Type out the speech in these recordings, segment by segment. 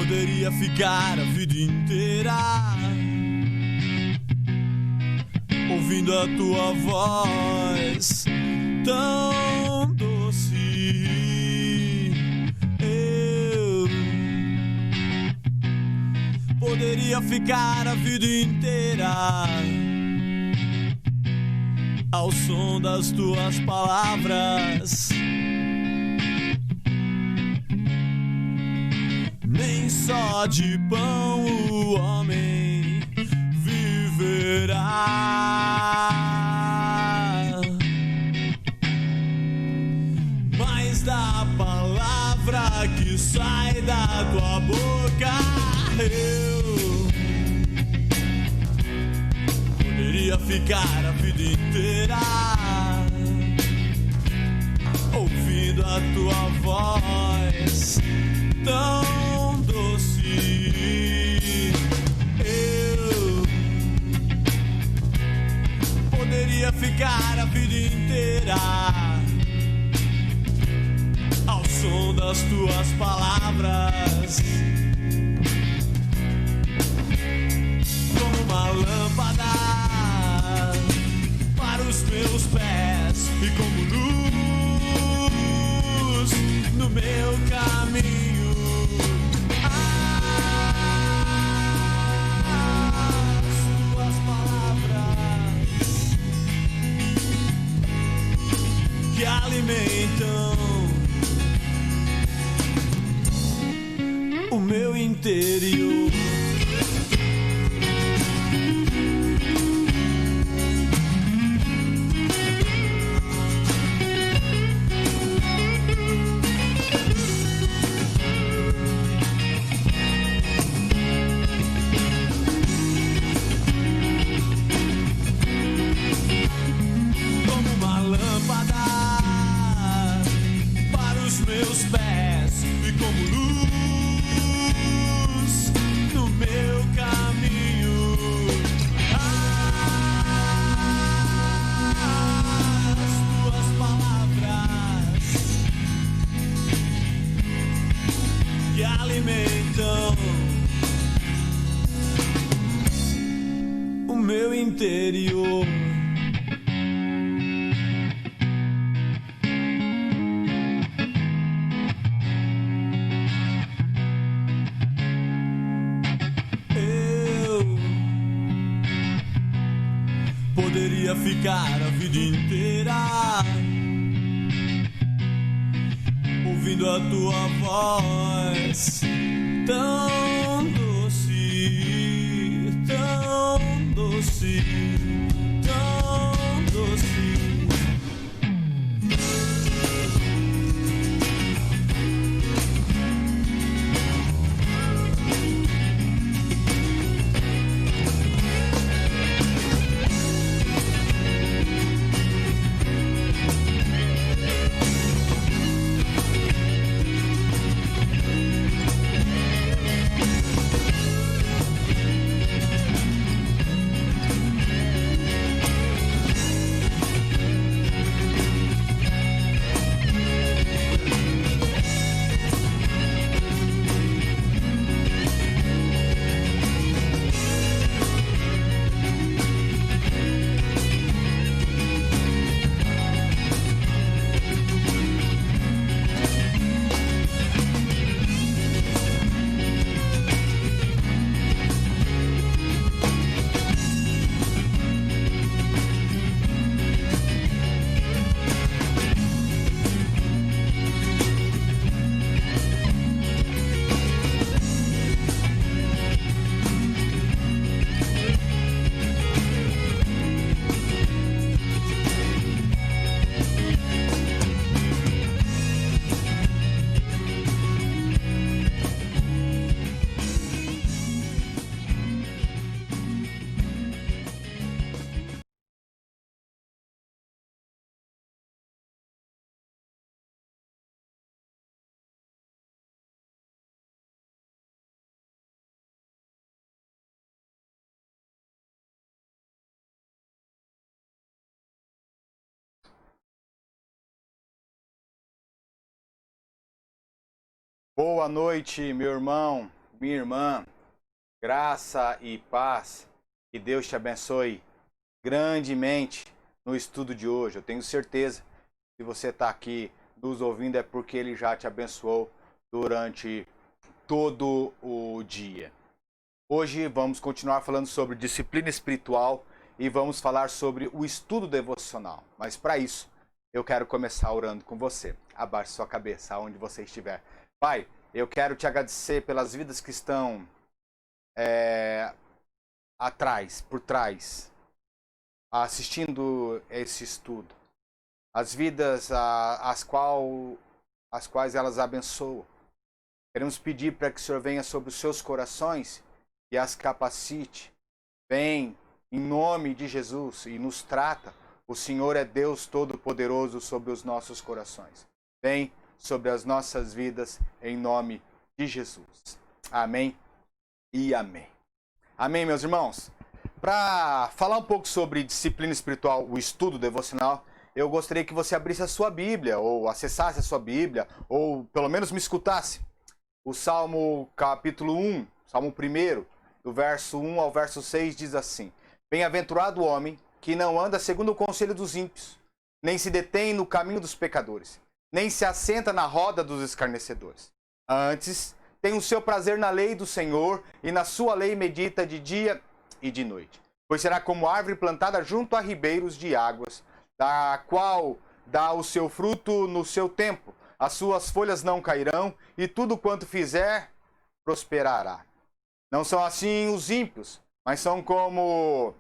Poderia ficar a vida inteira ouvindo a tua voz tão doce. Eu poderia ficar a vida inteira ao som das tuas palavras. Nem só de pão o homem viverá, mas da palavra que sai da tua boca eu poderia ficar a vida inteira ouvindo a tua voz tão doce. Eu poderia ficar a vida inteira ao som das tuas palavras, como uma lâmpada para os meus pés e como luz no meu caminho. Que alimentam o meu interior. Meus pés e como luz no meu caminho. As tuas palavras que alimentam o meu interior. Poderia ficar a vida inteira ouvindo a tua voz tão doce, tão doce, tão doce. Boa noite, meu irmão. minha irmã, graça e paz, que Deus te abençoe grandemente no estudo de hoje. Eu tenho certeza que se você está aqui nos ouvindo é porque Ele já te abençoou durante todo o dia. Hoje vamos continuar falando sobre disciplina espiritual e vamos falar sobre o estudo devocional. Mas para isso, eu quero começar orando com você. Abaixe sua cabeça aonde você estiver. Pai, eu quero te agradecer pelas vidas que estão por trás, assistindo esse estudo. As vidas as quais elas abençoam. Queremos pedir para que o Senhor venha sobre os seus corações e as capacite. Vem em nome de Jesus e nos trata. O Senhor é Deus Todo-Poderoso sobre os nossos corações. Vem sobre as nossas vidas em nome de Jesus. Amém e amém. Amém, meus irmãos? Para falar um pouco sobre disciplina espiritual, o estudo devocional, eu gostaria que você abrisse a sua Bíblia, ou acessasse a sua Bíblia, ou pelo menos me escutasse. O Salmo capítulo 1, Salmo 1, do verso 1 ao verso 6, diz assim: Bem-aventurado o homem que não anda segundo o conselho dos ímpios, nem se detém no caminho dos pecadores, nem se assenta na roda dos escarnecedores. Antes, tem o seu prazer na lei do Senhor, e na sua lei medita de dia e de noite. Pois será como árvore plantada junto a ribeiros de águas, da qual dá o seu fruto no seu tempo. As suas folhas não cairão, e tudo quanto fizer prosperará. Não são assim os ímpios, mas são como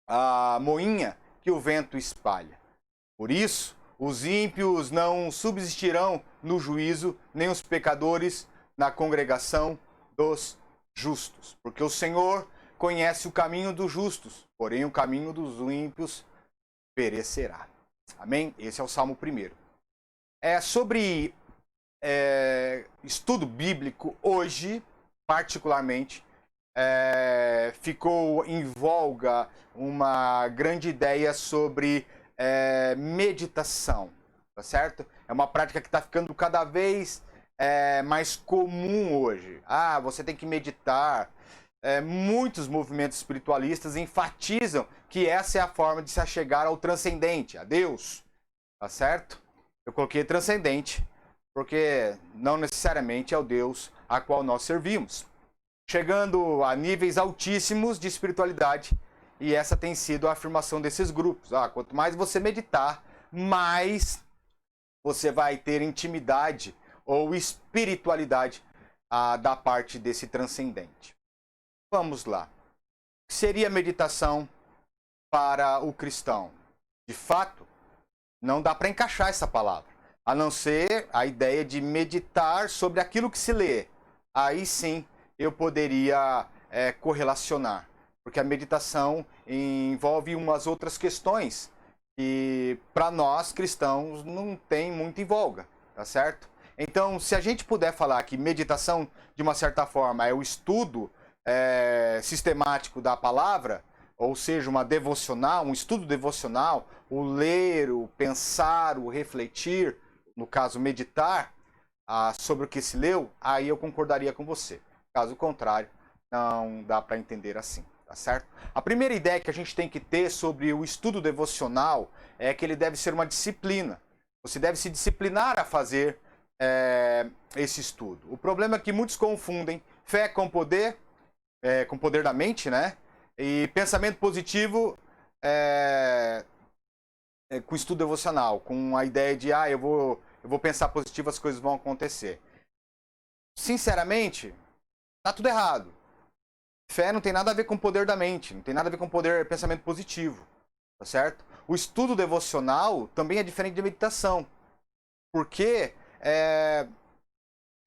a moinha que o vento espalha. Por isso, os ímpios não subsistirão no juízo, nem os pecadores na congregação dos justos. Porque o Senhor conhece o caminho dos justos, porém o caminho dos ímpios perecerá. Amém? Esse é o Salmo 1. Sobre estudo bíblico, hoje, particularmente, ficou em voga uma grande ideia sobre meditação, tá certo? É uma prática que está ficando cada vez mais comum hoje. Você tem que meditar. Muitos movimentos espiritualistas enfatizam que essa é a forma de se achegar ao transcendente, a Deus, tá certo? Eu coloquei transcendente porque não necessariamente é o Deus a qual nós servimos, chegando a níveis altíssimos de espiritualidade, e essa tem sido a afirmação desses grupos. Quanto mais você meditar, mais você vai ter intimidade ou espiritualidade da parte desse transcendente. Vamos lá. O que seria meditação para o cristão? De fato, não dá para encaixar essa palavra, a não ser a ideia de meditar sobre aquilo que se lê. Aí sim eu poderia correlacionar, porque a meditação envolve umas outras questões que para nós cristãos não tem muito em voga, tá certo? Então, se a gente puder falar que meditação, de uma certa forma, é o estudo sistemático da palavra, ou seja, uma devocional, um estudo devocional, o ler, o pensar, o refletir, no caso, meditar sobre o que se leu, aí eu concordaria com você. Caso contrário, não dá para entender assim, tá certo? A primeira ideia que a gente tem que ter sobre o estudo devocional é que ele deve ser uma disciplina. Você deve se disciplinar a fazer esse estudo. O problema é que muitos confundem fé com poder da mente, né? E pensamento positivo com estudo devocional, com a ideia de eu vou pensar positivo, as coisas vão acontecer. Sinceramente, tá tudo errado. Fé não tem nada a ver com o poder da mente, não tem nada a ver com pensamento positivo, tá certo? O estudo devocional também é diferente de meditação, porque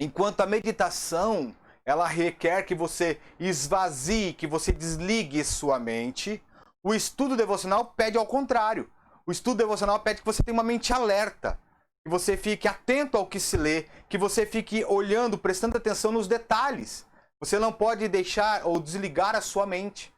enquanto a meditação ela requer que você esvazie, que você desligue sua mente, o estudo devocional pede ao contrário. O estudo devocional pede que você tenha uma mente alerta, que você fique atento ao que se lê, que você fique olhando, prestando atenção nos detalhes. Você não pode deixar ou desligar a sua mente.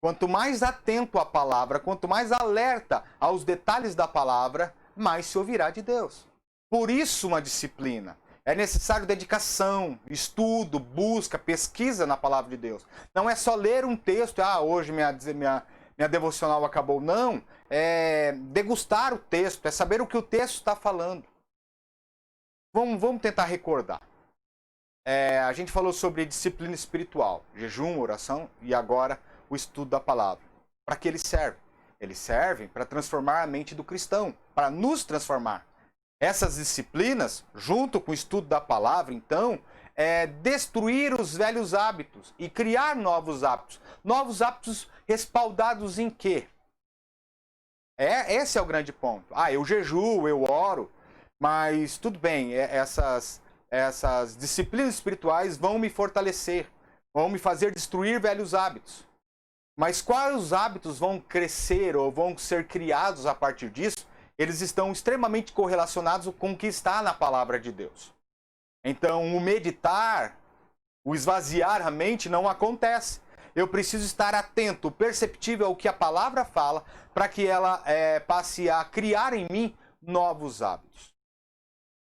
Quanto mais atento à palavra, quanto mais alerta aos detalhes da palavra, mais se ouvirá de Deus. Por isso uma disciplina. É necessário dedicação, estudo, busca, pesquisa na palavra de Deus. Não é só ler um texto, hoje minha devocional acabou. Não, é degustar o texto, é saber o que o texto está falando. Vamos tentar recordar. A gente falou sobre disciplina espiritual, jejum, oração e agora o estudo da palavra. Para que ele serve? Eles servem para transformar a mente do cristão, para nos transformar. Essas disciplinas, junto com o estudo da palavra, então, é destruir os velhos hábitos e criar novos hábitos. Novos hábitos respaldados em quê? Esse é o grande ponto. Eu jejuo, eu oro, mas tudo bem, essas disciplinas espirituais vão me fortalecer, vão me fazer destruir velhos hábitos. Mas quais hábitos vão crescer ou vão ser criados a partir disso? Eles estão extremamente correlacionados com o que está na palavra de Deus. Então, o meditar, o esvaziar a mente não acontece. Eu preciso estar atento, perceptível ao que a palavra fala, para que ela passe a criar em mim novos hábitos.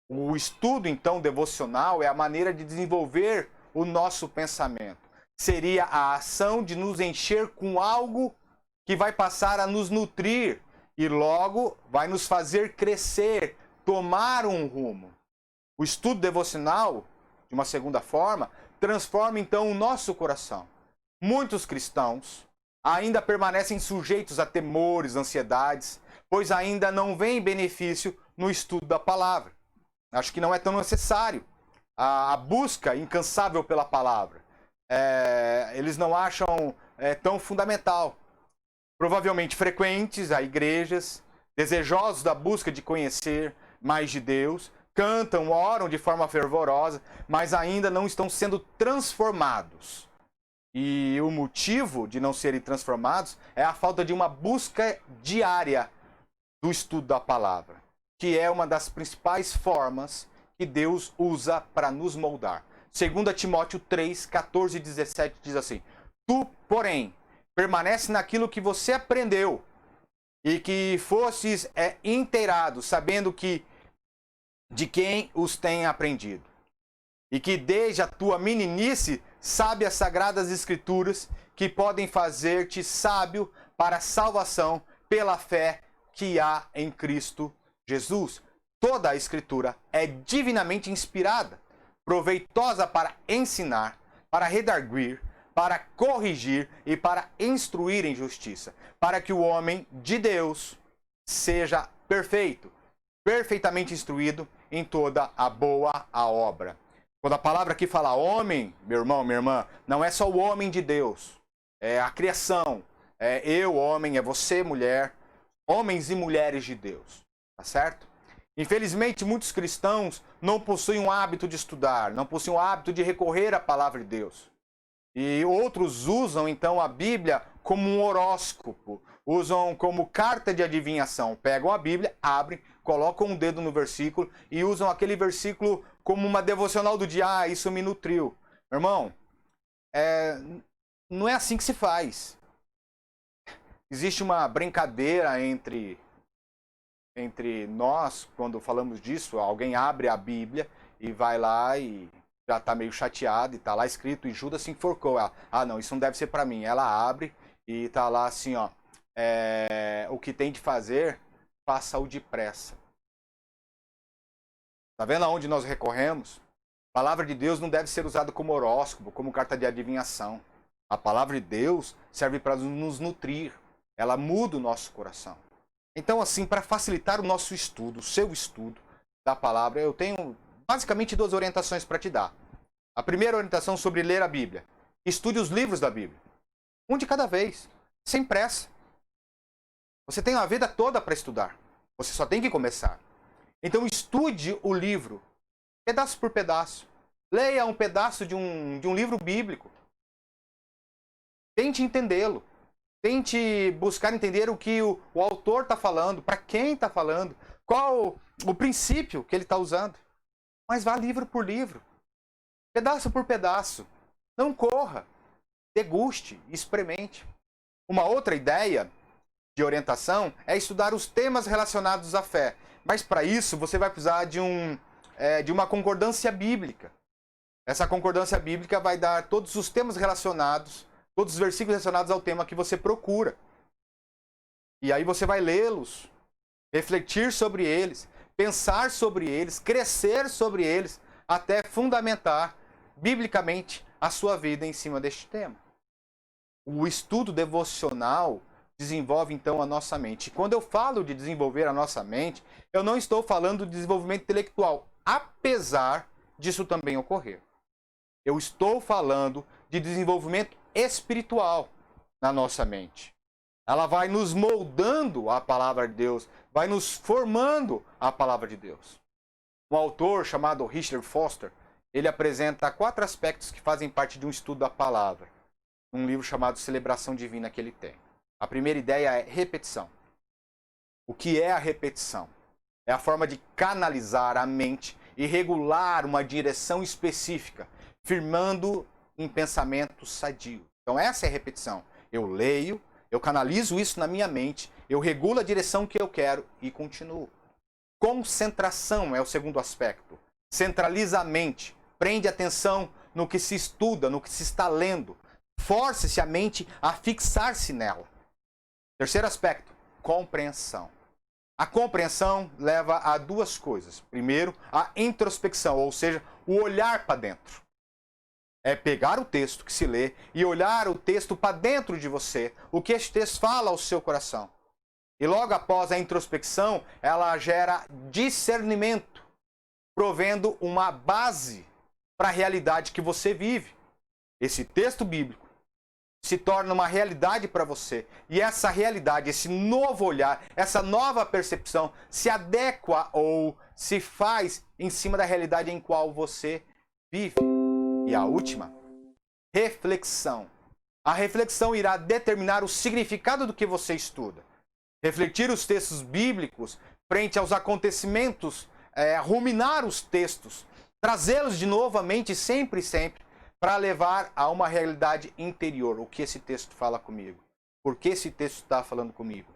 O estudo, então, devocional é a maneira de desenvolver o nosso pensamento. Seria a ação de nos encher com algo que vai passar a nos nutrir e logo vai nos fazer crescer, tomar um rumo. O estudo devocional, de uma segunda forma, transforma então o nosso coração. Muitos cristãos ainda permanecem sujeitos a temores, ansiedades, pois ainda não veem benefício no estudo da palavra. Acho que não é tão necessário a busca incansável pela palavra. Eles não acham tão fundamental. Provavelmente frequentes a igrejas, desejosos da busca de conhecer mais de Deus, cantam, oram de forma fervorosa, mas ainda não estão sendo transformados. E o motivo de não serem transformados é a falta de uma busca diária do estudo da palavra, que é uma das principais formas que Deus usa para nos moldar. 2 Timóteo 3, 14 e 17 diz assim: Tu, porém, permanece naquilo que você aprendeu e que fostes inteirado, sabendo que de quem os tem aprendido. E que desde a tua meninice sabe as sagradas escrituras que podem fazer-te sábio para a salvação pela fé que há em Cristo Jesus. Toda a escritura é divinamente inspirada, proveitosa para ensinar, para redarguir, para corrigir e para instruir em justiça, para que o homem de Deus seja perfeito, perfeitamente instruído em toda a boa obra. Quando a palavra aqui fala homem, meu irmão, minha irmã, não é só o homem de Deus, é a criação, é eu, homem, é você, mulher, homens e mulheres de Deus, tá certo? Infelizmente, muitos cristãos não possuem o hábito de estudar, não possuem o hábito de recorrer à palavra de Deus. E outros usam, então, a Bíblia como um horóscopo, usam como carta de adivinhação. Pegam a Bíblia, abrem, colocam um dedo no versículo e usam aquele versículo como uma devocional do dia. Isso me nutriu. Meu irmão, não é assim que se faz. Existe uma brincadeira entre nós, quando falamos disso. Alguém abre a Bíblia e vai lá e já está meio chateado e está lá escrito: e Judas se enforcou. Ela, não, isso não deve ser para mim. Ela abre e está lá assim, ó, o que tem de fazer, faça-o depressa. Está vendo aonde nós recorremos? A palavra de Deus não deve ser usada como horóscopo, como carta de adivinhação. A palavra de Deus serve para nos nutrir. Ela muda o nosso coração. Então, assim, para facilitar o nosso estudo, o seu estudo da palavra, eu tenho basicamente 2 orientações para te dar. A primeira orientação sobre ler a Bíblia. Estude os livros da Bíblia. Um de cada vez, sem pressa. Você tem uma vida toda para estudar. Você só tem que começar. Então estude o livro, pedaço por pedaço. Leia um pedaço de um livro bíblico. Tente entendê-lo. Tente buscar entender o que o autor está falando, para quem está falando, qual o princípio que ele está usando. Mas vá livro por livro, pedaço por pedaço. Não corra, deguste, experimente. Uma outra ideia de orientação é estudar os temas relacionados à fé. Mas para isso você vai precisar de um de uma concordância bíblica. Essa concordância bíblica vai dar todos os temas relacionados, todos os versículos relacionados ao tema que você procura. E aí você vai lê-los, refletir sobre eles, pensar sobre eles, crescer sobre eles, até fundamentar biblicamente a sua vida em cima deste tema. O estudo devocional desenvolve então a nossa mente. E quando eu falo de desenvolver a nossa mente, eu não estou falando de desenvolvimento intelectual, apesar disso também ocorrer. Eu estou falando de desenvolvimento espiritual na nossa mente. Ela vai nos moldando a palavra de Deus, vai nos formando a palavra de Deus. Um autor chamado Richard Foster, ele apresenta 4 aspectos que fazem parte de um estudo da palavra, num livro chamado Celebração Divina que ele tem. A primeira ideia é repetição. O que é a repetição? É a forma de canalizar a mente e regular uma direção específica, firmando em pensamento sadio. Então essa é a repetição. Eu leio, eu canalizo isso na minha mente, eu regulo a direção que eu quero e continuo. Concentração é o segundo aspecto. Centraliza a mente, prende atenção no que se estuda, no que se está lendo. Force-se a mente a fixar-se nela. Terceiro aspecto, compreensão. A compreensão leva a 2 coisas. Primeiro, a introspecção, ou seja, o olhar para dentro. É pegar o texto que se lê e olhar o texto para dentro de você, o que este texto fala ao seu coração. E logo após a introspecção, ela gera discernimento, provendo uma base para a realidade que você vive. Esse texto bíblico se torna uma realidade para você. E essa realidade, esse novo olhar, essa nova percepção se adequa ou se faz em cima da realidade em qual você vive. E a última, reflexão. A reflexão irá determinar o significado do que você estuda. Refletir os textos bíblicos frente aos acontecimentos, ruminar os textos, trazê-los de novo à mente sempre, para levar a uma realidade interior. O que esse texto fala comigo? Por que esse texto está falando comigo?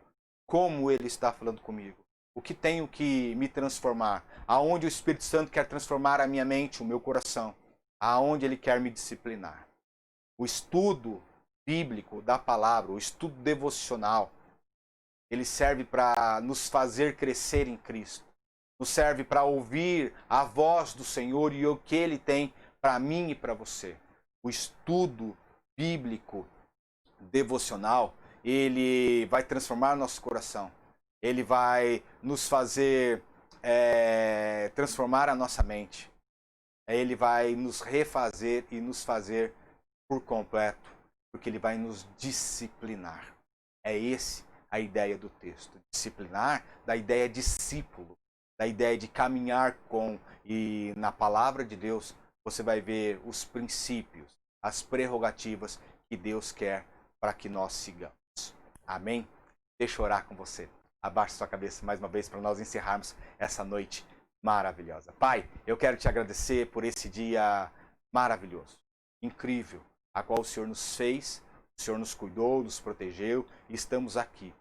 Como ele está falando comigo? O que tenho que me transformar? Aonde o Espírito Santo quer transformar a minha mente, o meu coração? Aonde ele quer me disciplinar? O estudo bíblico da palavra, o estudo devocional, ele serve para nos fazer crescer em Cristo. Nos serve para ouvir a voz do Senhor e o que ele tem para mim e para você. O estudo bíblico devocional, ele vai transformar nosso coração. Ele vai nos fazer transformar a nossa mente. Ele vai nos refazer e nos fazer por completo, porque ele vai nos disciplinar. É esse a ideia do texto. Disciplinar, da ideia discípulo, da ideia de caminhar com, e na palavra de Deus você vai ver os princípios, as prerrogativas que Deus quer para que nós sigamos. Amém? Deixa eu orar com você. Abaixe sua cabeça mais uma vez para nós encerrarmos essa noite maravilhosa. Pai, eu quero te agradecer por esse dia maravilhoso, incrível, a qual o Senhor nos fez, o Senhor nos cuidou, nos protegeu e estamos aqui,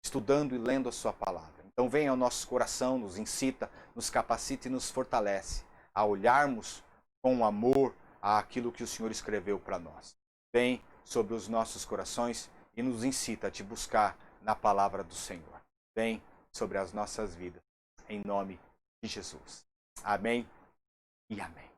estudando e lendo a sua palavra. Então venha ao nosso coração, nos incita, nos capacita e nos fortalece a olharmos com amor àquilo que o Senhor escreveu para nós. Vem sobre os nossos corações e nos incita a te buscar na palavra do Senhor. Vem sobre as nossas vidas, em nome de Jesus. Amém e amém.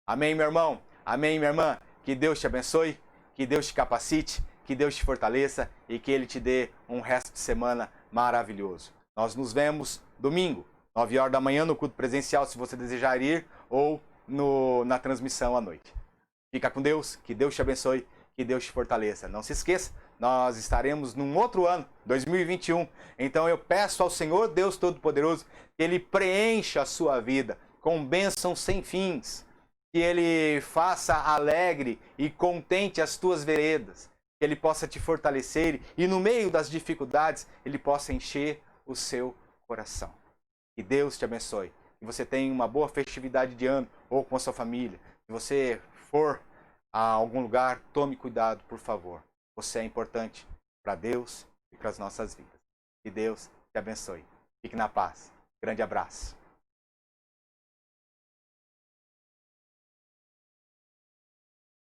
Amém, meu irmão. Amém, minha irmã. Que Deus te abençoe, que Deus te capacite, que Deus te fortaleça e que Ele te dê um resto de semana maravilhoso. Nós nos vemos domingo, 9 horas da manhã, no culto presencial, se você desejar ir, ou na transmissão à noite. Fica com Deus, que Deus te abençoe, que Deus te fortaleça. Não se esqueça, nós estaremos num outro ano, 2021. Então eu peço ao Senhor Deus Todo-Poderoso que Ele preencha a sua vida com bênçãos sem fins. Que Ele faça alegre e contente as tuas veredas. Que Ele possa te fortalecer e no meio das dificuldades Ele possa encher o seu coração. Que Deus te abençoe. Que você tenha uma boa festividade de ano ou com a sua família. Se você for a algum lugar, tome cuidado, por favor. Você é importante para Deus e para as nossas vidas. Que Deus te abençoe. Fique na paz. Grande abraço.